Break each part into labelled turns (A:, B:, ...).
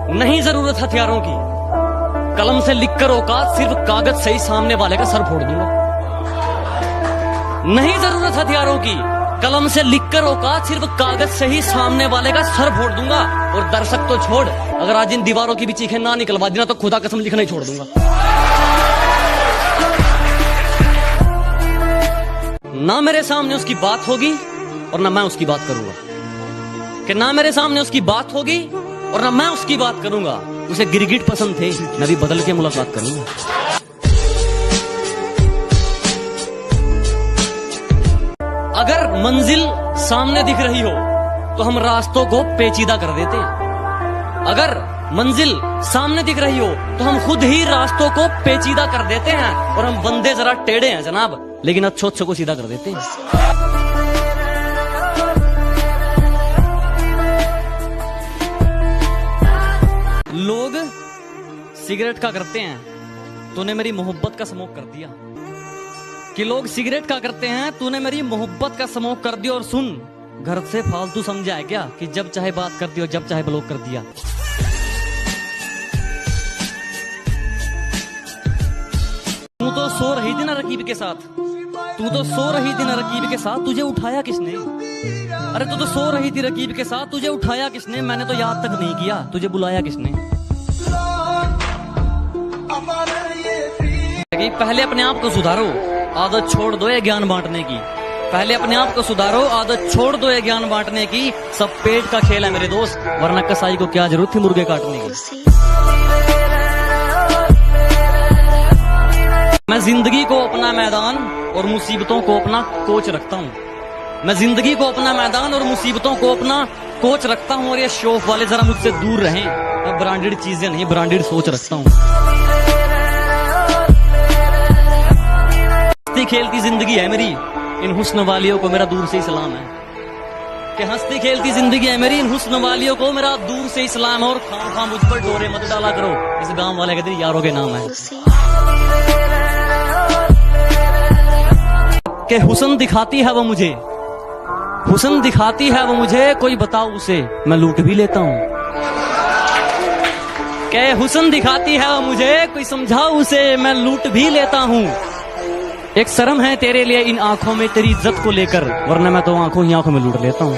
A: नहीं जरूरत हथियारों की, कलम से लिखकर औकात, सिर्फ कागज से ही सामने वाले का सर फोड़ दूंगा। नहीं जरूरत हथियारों की, कलम से लिखकर औकात, सिर्फ कागज से ही सामने वाले का सर फोड़ दूंगा। और दर्शक तो छोड़, अगर आज इन दीवारों की भी चीखें ना निकलवा देना तो खुदा कसम लिखना ही छोड़ दूंगा। ना मेरे सामने उसकी बात होगी और ना मैं उसकी बात करूंगा, कि ना मेरे सामने उसकी बात होगी और ना मैं उसकी बात करूंगा। उसे गिरगिट पसंद थे, मैं भी बदल के मुलाकात करूंगा। अगर मंजिल सामने दिख रही हो तो हम रास्तों को पेचीदा कर देते हैं। अगर मंजिल सामने दिख रही हो तो हम खुद ही रास्तों को पेचीदा कर देते हैं। और हम बंदे जरा टेढ़े हैं जनाब, लेकिन अच्छों को सीधा कर देते हैं। लोग सिगरेट का करते हैं, तूने मेरी मोहब्बत का स्मोक कर दिया। कि लोग सिगरेट का करते हैं, तूने मेरी मोहब्बत का स्मोक कर दिया। और सुन, घर से फालतू समझा है क्या कि जब चाहे बात करती हो, जब चाहे ब्लॉक कर दिया। तू तो सो रही थी ना रकीब के साथ, तू तो सो रही थी ना रकीब के साथ, तुझे उठाया किसने? अरे तू तो सो रही थी रकीब के साथ, तुझे उठाया किसने? मैंने तो याद तक नहीं किया, तुझे बुलाया किसने? पहले अपने आप को सुधारो, आदत छोड़ दो ये ज्ञान बांटने की। पहले अपने आप को सुधारो, आदत छोड़ दो ये ज्ञान बांटने की। सब पेट का खेल है मेरे दोस्त, वरना कसाई को क्या जरूरत थी मुर्गे काटने की। मैं जिंदगी को अपना मैदान और मुसीबतों को अपना कोच रखता हूँ। मैं जिंदगी को अपना मैदान और मुसीबतों को अपना कोच रखता हूँ। और ये शौक वाले जरा मुझसे दूर रहें, मैं ब्रांडेड चीजें नहीं, ब्रांडेड सोच रखता हूँ। हंसती खेलती जिंदगी है मेरी, इन हुस्न वालियों को मेरा दूर से ही सलाम है। कि हंसती खेलती जिंदगी है मेरी, इन हुस्न वालियों को मेरा दूर से ही सलाम है। और खाम मुझ पर डोरे मत डाला करो, इस गांव वाले कहते यारों के नाम है। कि हुस्न दिखाती है वो मुझे, हुस्न दिखाती है वो मुझे, कोई बताओ उसे मैं लूट भी लेता हूँ। कि हुस्न दिखाती है वो मुझे, कोई समझाओ उसे मैं लूट भी लेता हूँ। एक शर्म है तेरे लिए इन आंखों में तेरी इज्जत को लेकर, वरना मैं तो आंखों ही आंखों में लूट लेता हूँ।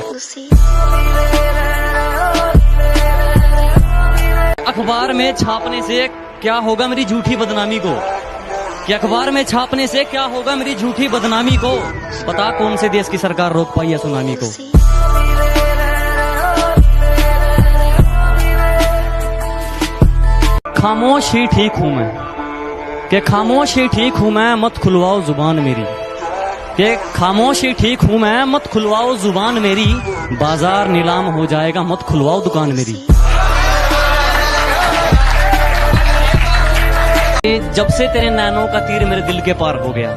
A: अखबार में छापने से क्या होगा मेरी झूठी बदनामी को? कि अखबार में छापने से क्या होगा मेरी झूठी बदनामी को? बता कौन से देश की सरकार रोक पाई है सुनामी को? खामोश ही ठीक हूं मैं, कि खामोश ही ठीक हूं मैं, मत खुलवाओ जुबान मेरी। कि खामोश ही ठीक हूं मैं, मत खुलवाओ जुबान मेरी। बाजार नीलाम हो जाएगा, मत खुलवाओ दुकान मेरी। जब से तेरे नैनों का तीर मेरे दिल के पार हो गया,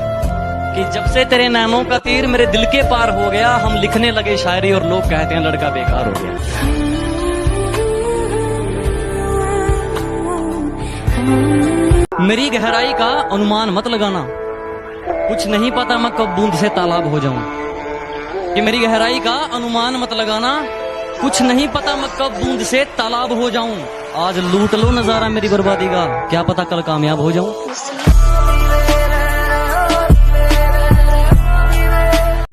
A: कि जब से तेरे नैनों का तीर मेरे दिल के पार हो गया, हम लिखने लगे शायरी और लोग कहते हैं लड़का बेकार हो गया। मेरी गहराई का अनुमान मत लगाना, कुछ नहीं पता मैं कब बूंद से तालाब हो जाऊं। कि मेरी गहराई का अनुमान मत लगाना, कुछ नहीं पता मैं कब बूंद से तालाब हो जाऊं। आज लूट लो नजारा मेरी बर्बादी का, क्या पता कल कामयाब हो जाऊं।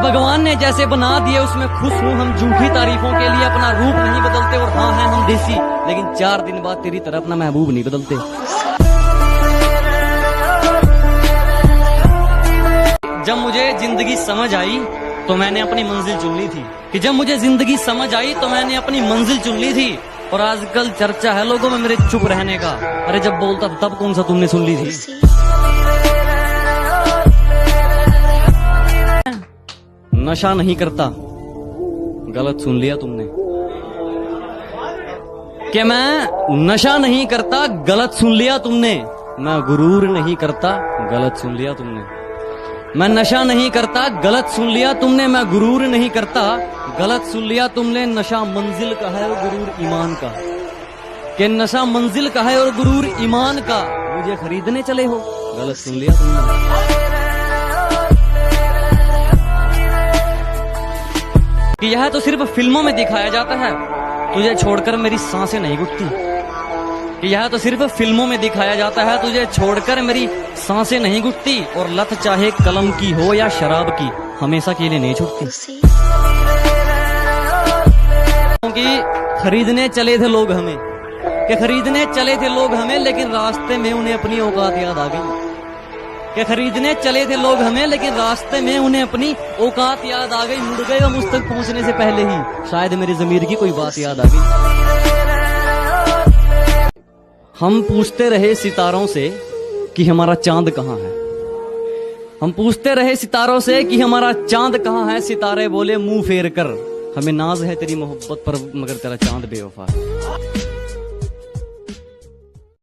A: भगवान ने जैसे बना दिए उसमें खुश हूँ। हम झूठी तारीफों के लिए अपना रूप नहीं बदलते, और हाँ हैं हम देसी, लेकिन 4 दिन बाद तेरी तरह अपना महबूब नहीं बदलते। जब मुझे जिंदगी समझ आई तो मैंने अपनी मंजिल चुन ली थी। कि जब मुझे जिंदगी समझ आई तो मैंने अपनी मंजिल चुन ली थी। और आजकल चर्चा है लोगों में मेरे चुप रहने का, अरे जब बोलता था तब कौन सा तुमने सुन ली थी? नशा नहीं करता, गलत सुन लिया तुमने। कि मैं नशा नहीं करता, गलत सुन लिया तुमने। मैं गुरूर नहीं करता, गलत सुन लिया तुमने। मैं नशा नहीं करता, गलत सुन लिया तुमने। मैं गुरूर नहीं करता, गलत सुन लिया तुमने। नशा मंजिल का है और गुरूर ईमान का। कि नशा मंजिल का है और गुरूर ईमान का, मुझे खरीदने चले हो, गलत सुन लिया तुमने। कि यह तो सिर्फ फिल्मों में दिखाया जाता है, तुझे छोड़कर मेरी सांसें नहीं घुटती। कि यह तो सिर्फ फिल्मों में दिखाया जाता है, तुझे छोड़कर मेरी सांसें नहीं घुटती, और लत चाहे कलम की हो या शराब की, हमेशा के लिए नहीं छूटती। क्योंकि खरीदने चले थे लोग हमें, कि खरीदने चले थे लोग हमें, लेकिन रास्ते में उन्हें अपनी औकात याद आ गई। कि खरीदने चले थे लोग हमें, लेकिन रास्ते में उन्हें अपनी औकात याद आ गई। मुड़ गए वो मुझ तक पहुंचने से पहले ही, शायद मेरी ज़मीर की कोई बात याद आ गई। हम पूछते रहे सितारों से कि हमारा चांद कहाँ है। हम पूछते रहे सितारों से कि हमारा चांद कहाँ है। सितारे बोले मुंह फेर कर, हमें नाज है तेरी मोहब्बत पर, मगर तेरा चांद बेवफा है।